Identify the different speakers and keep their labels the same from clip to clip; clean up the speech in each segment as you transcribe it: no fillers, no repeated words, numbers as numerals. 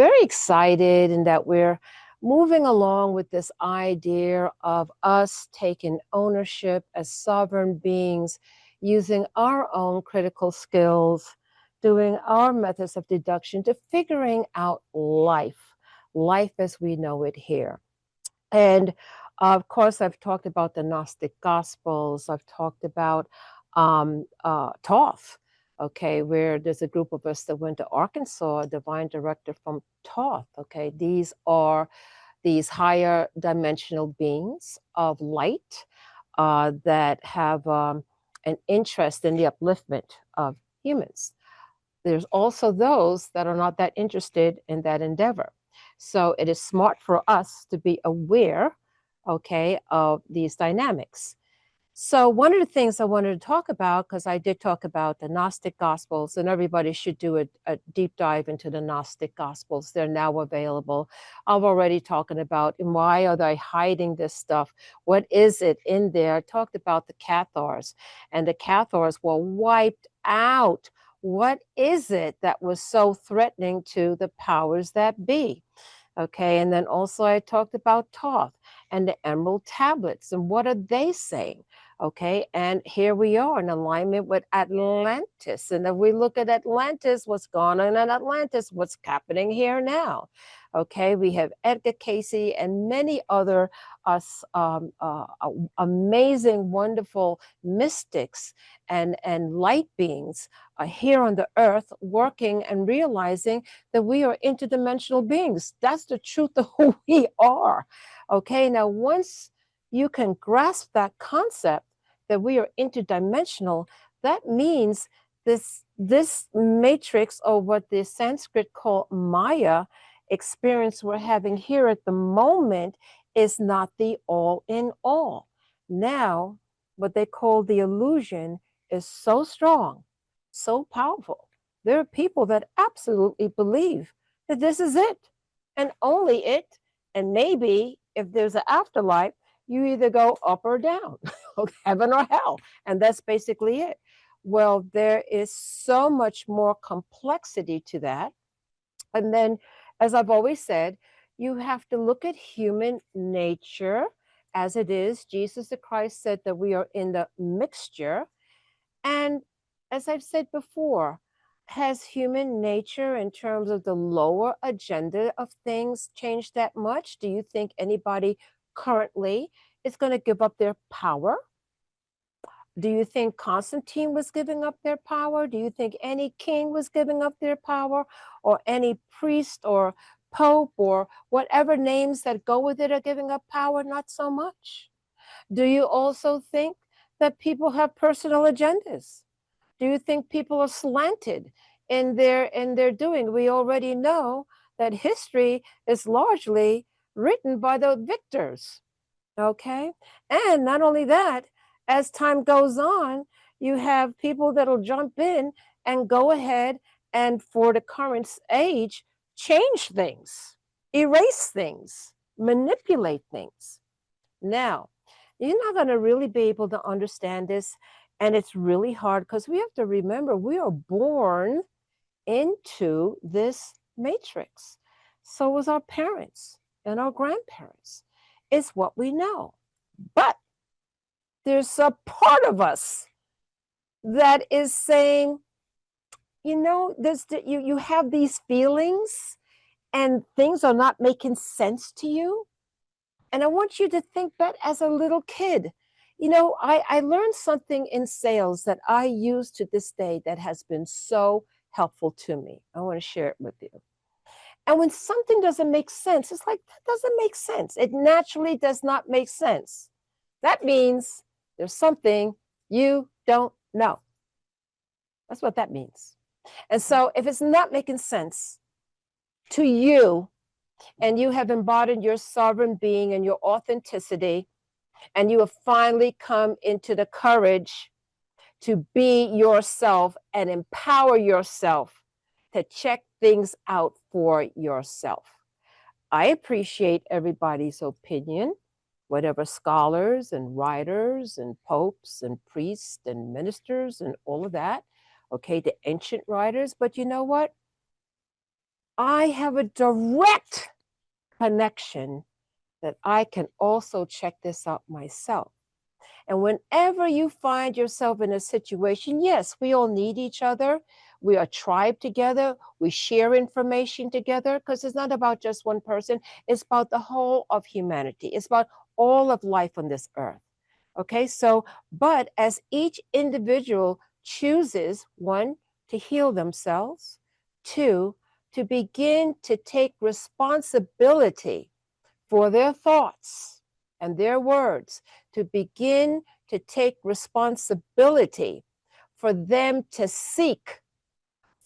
Speaker 1: very excited and that we're moving along with this idea of us taking ownership as sovereign beings, using our own critical skills, doing our methods of deduction to figuring out life as we know it here. And of course, I've talked about the Gnostic Gospels. I've talked about Thoth, okay, where there's a group of us that went to Arkansas, a divine director from Thoth, okay. These are these higher dimensional beings of light that have an interest in the upliftment of humans. There's also those that are not that interested in that endeavor. So it is smart for us to be aware, okay, of these dynamics. So one of the things I wanted to talk about, because I did talk about the Gnostic Gospels, and everybody should do a deep dive into the Gnostic Gospels. They're now available. I'm already talking about why are they hiding this stuff? What is it in there? I talked about the Cathars, and the Cathars were wiped out. What is it that was so threatening to the powers that be? Okay, and then also I talked about Thoth and the Emerald Tablets and what are they saying? Okay, and here we are in alignment with Atlantis. And if we look at Atlantis, what's going on in Atlantis, what's happening here now? Okay, we have Edgar Casey and many other amazing, wonderful mystics and light beings here on the earth working and realizing that we are interdimensional beings. That's the truth of who we are. Okay, now once you can grasp that concept that we are interdimensional, that means this matrix, or what the Sanskrit call Maya experience we're having here at the moment, is not the all in all. Now, what they call the illusion is so strong, so powerful. There are people that absolutely believe that this is it and only it. And maybe if there's an afterlife, you either go up or down, heaven or hell. And that's basically it. Well, there is so much more complexity to that. And then, as I've always said, you have to look at human nature as it is. Jesus the Christ said that we are in the mixture. And as I've said before, has human nature in terms of the lower agenda of things changed that much? Do you think anybody currently is going to give up their power? Do you think Constantine was giving up their power? Do you think any king was giving up their power, or any priest or pope or whatever names that go with it are giving up power? Not so much. Do you also think that people have personal agendas? Do you think people are slanted in their doing? We already know that history is largely written by the victors. Okay? And not only that, as time goes on, you have people that'll jump in and go ahead and, for the current age, change things, erase things, manipulate things. Now, you're not going to really be able to understand this. And it's really hard because we have to remember we are born into this matrix. So was our parents and our grandparents. It's what we know. But there's a part of us that is saying, you know, you have these feelings and things are not making sense to you. And I want you to think back as a little kid. You know, I learned something in sales that I use to this day that has been so helpful to me. I want to share it with you. And when something doesn't make sense, it's like, that doesn't make sense. It naturally does not make sense. That means there's something you don't know. That's what that means. And so if it's not making sense to you, and you have embodied your sovereign being and your authenticity, and you have finally come into the courage to be yourself and empower yourself to check things out for yourself. I appreciate everybody's opinion, whatever scholars and writers and popes and priests and ministers and all of that, okay, the ancient writers. But you know what? I have a direct connection that I can also check this out myself. And whenever you find yourself in a situation, yes, we all need each other. We are a tribe together. We share information together because it's not about just one person. It's about the whole of humanity. It's about all of life on this earth. Okay, so, but as each individual chooses, one, to heal themselves, two, to begin to take responsibility for their thoughts and their words, to begin to take responsibility for them to seek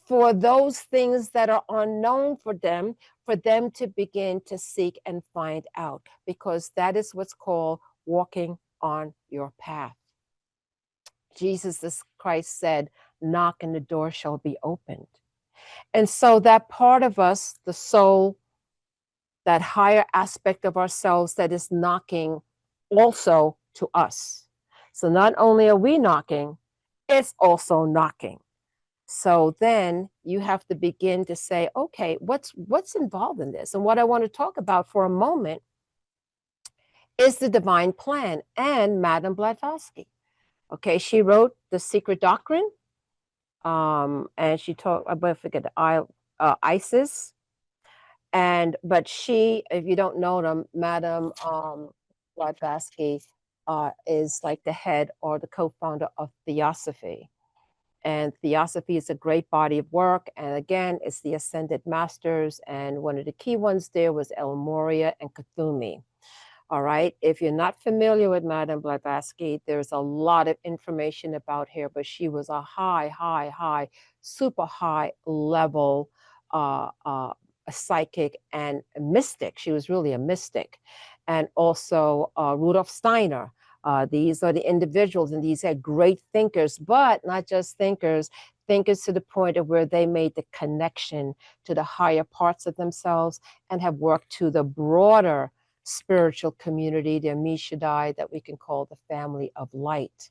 Speaker 1: for those things that are unknown for them to begin to seek and find out, because that is what's called walking on your path. Jesus Christ said, knock and the door shall be opened. And so that part of us, the soul, that higher aspect of ourselves that is knocking also to us. So not only are we knocking, it's also knocking. So then you have to begin to say, okay, what's involved in this? And what I want to talk about for a moment is the divine plan and Madame Blavatsky. Okay, she wrote The Secret Doctrine, and she talked about, I forget, Isis. But she, if you don't know them, Madame Blavatsky is like the head or the co-founder of Theosophy. And Theosophy is a great body of work. And again, it's the Ascended Masters. And one of the key ones there was El Morya and Kuthumi. All right. If you're not familiar with Madame Blavatsky, there's a lot of information about her, but she was a super high level a psychic and a mystic. She was really a mystic. And also Rudolf Steiner. These are the individuals, and these are great thinkers, but not just thinkers, thinkers to the point of where they made the connection to the higher parts of themselves and have worked to the broader spiritual community, the Amishadai, that we can call the family of light.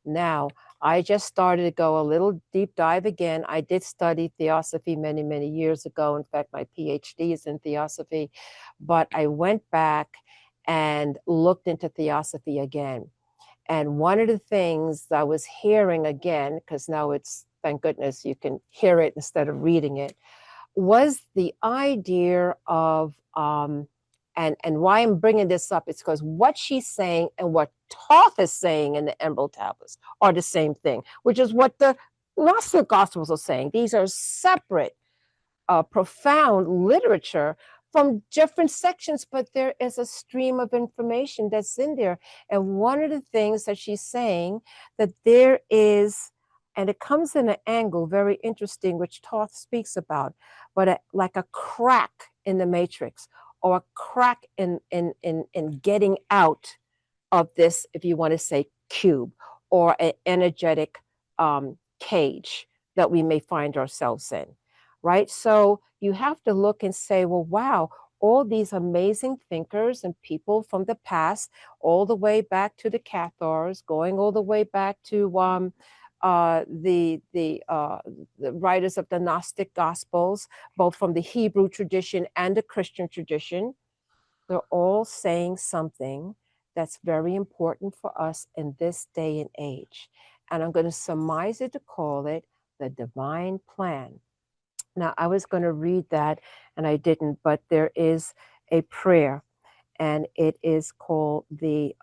Speaker 1: Now, I just started to go a little deep dive again. I did study Theosophy many, many years ago. In fact, my PhD is in Theosophy, but I went back and looked into Theosophy again. And one of the things I was hearing again, because now it's, thank goodness, you can hear it instead of reading it, was the idea of, and why I'm bringing this up is because what she's saying and what Thoth is saying in the Emerald Tablets are the same thing, which is what the Gnostic Gospels are saying. These are separate, profound literature from different sections, but there is a stream of information that's in there. And one of the things that she's saying that there is, and it comes in an angle very interesting, which Thoth speaks about, but like a crack in the matrix, or a crack in getting out of this, if you want to say, cube, or an energetic cage that we may find ourselves in, right? So you have to look and say, well, wow, all these amazing thinkers and people from the past, all the way back to the Cathars, going all the way back to the writers of the Gnostic Gospels, both from the Hebrew tradition and the Christian tradition, they're all saying something that's very important for us in this day and age. And I'm going to surmise it to call it the divine plan. Now, I was going to read that and I didn't, but there is a prayer, and it is called the,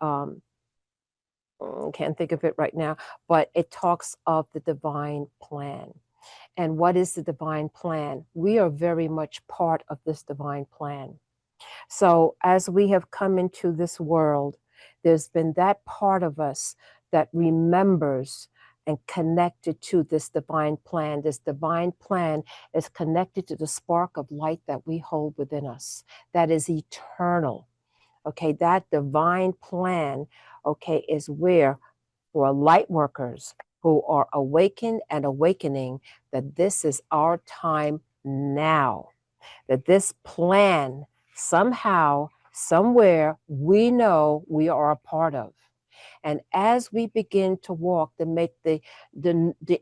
Speaker 1: can't think of it right now, but it talks of the divine plan. And what is the divine plan? We are very much part of this divine plan. So as we have come into this world, there's been that part of us that remembers and connected to this divine plan. This divine plan is connected to the spark of light that we hold within us, that is eternal. Okay, that divine plan, okay, is where for light workers who are awakened and awakening, that this is our time now, that this plan somehow, somewhere, we know we are a part of. And as we begin to walk to make the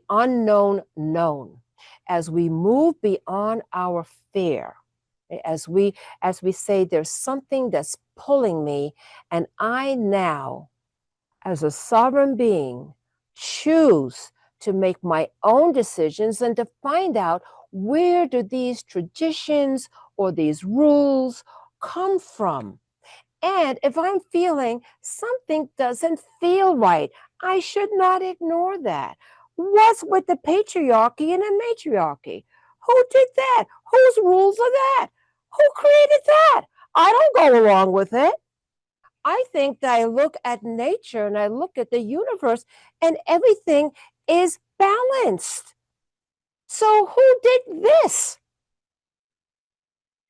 Speaker 1: unknown known, as we move beyond our fear, as we say, there's something that's pulling me, and I now, as a sovereign being, choose to make my own decisions and to find out, where do these traditions or these rules come from? And if I'm feeling something doesn't feel right, I should not ignore that. What's with the patriarchy and the matriarchy? Who did that? Whose rules are that? Who created that? I don't go along with it. I think that I look at nature and I look at the universe, and everything is balanced. So who did this?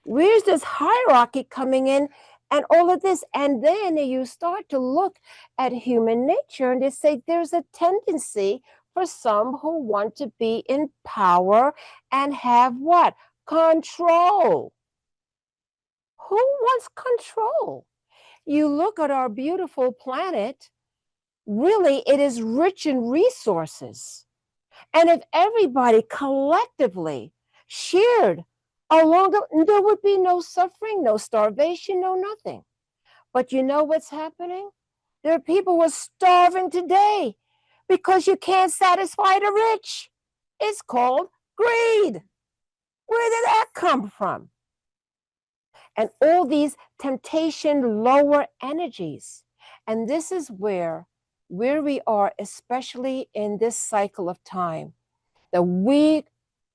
Speaker 1: Where's this hierarchy coming in and all of this? And then you start to look at human nature and they say there's a tendency for some who want to be in power and have what? Control. Who wants control? You look at our beautiful planet, really, it is rich in resources. And if everybody collectively shared along, there would be no suffering, no starvation, no nothing. But you know what's happening? There are people who are starving today because you can't satisfy the rich. It's called greed. Where did that come from? And all these temptation, lower energies. And this is where we are, especially in this cycle of time, that we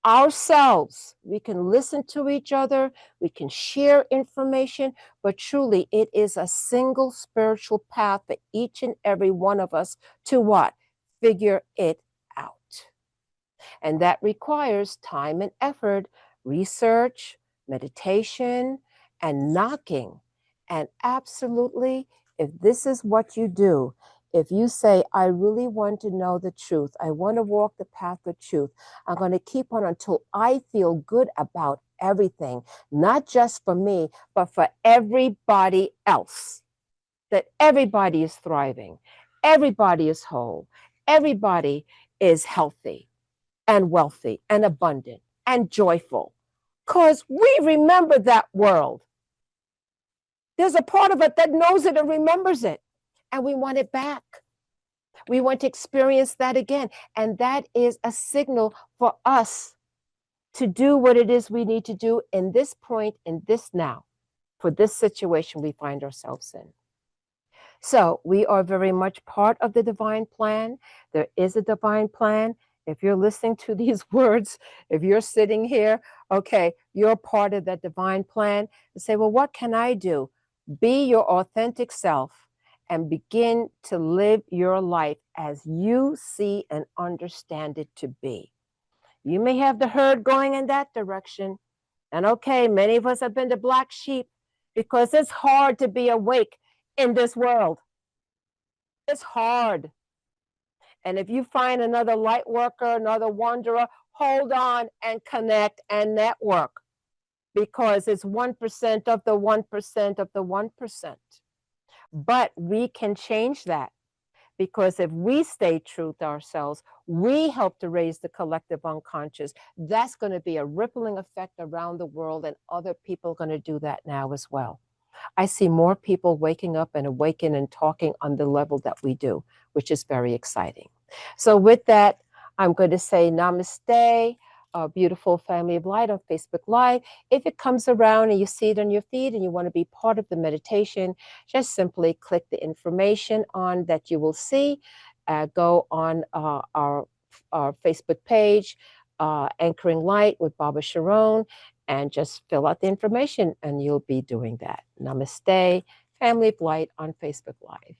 Speaker 1: ourselves, we can listen to each other, we can share information, but truly it is a single spiritual path for each and every one of us to what? Figure it out. And that requires time and effort, research, meditation, and knocking. And absolutely, if this is what you do, if you say, I really want to know the truth, I want to walk the path of truth, I'm going to keep on until I feel good about everything, not just for me, but for everybody else, that everybody is thriving, everybody is whole, everybody is healthy and wealthy and abundant and joyful, because we remember that world. There's a part of it that knows it and remembers it, and we want it back. We want to experience that again. And that is a signal for us to do what it is we need to do in this point, in this now, for this situation we find ourselves in. So we are very much part of the divine plan. There is a divine plan. If you're listening to these words, if you're sitting here, okay, you're part of that divine plan. And say, well, what can I do? Be your authentic self and begin to live your life as you see and understand it to be. You may have the herd going in that direction. And okay, many of us have been the black sheep because it's hard to be awake in this world. It's hard. And if you find another light worker, another wanderer, hold on and connect and network, because it's 1% of the 1% of the 1%. But we can change that, because if we stay true to ourselves, we help to raise the collective unconscious. That's going to be a rippling effect around the world, and other people are going to do that now as well. I see more people waking up and awaken and talking on the level that we do, which is very exciting. So with that, I'm going to say namaste, beautiful family of light on Facebook Live. If it comes around and you see it on your feed and you want to be part of the meditation, just simply click the information on that you will see. Go on our Facebook page, Anchoring Light with Baba Sharone, and just fill out the information and you'll be doing that. Namaste, family of light on Facebook Live.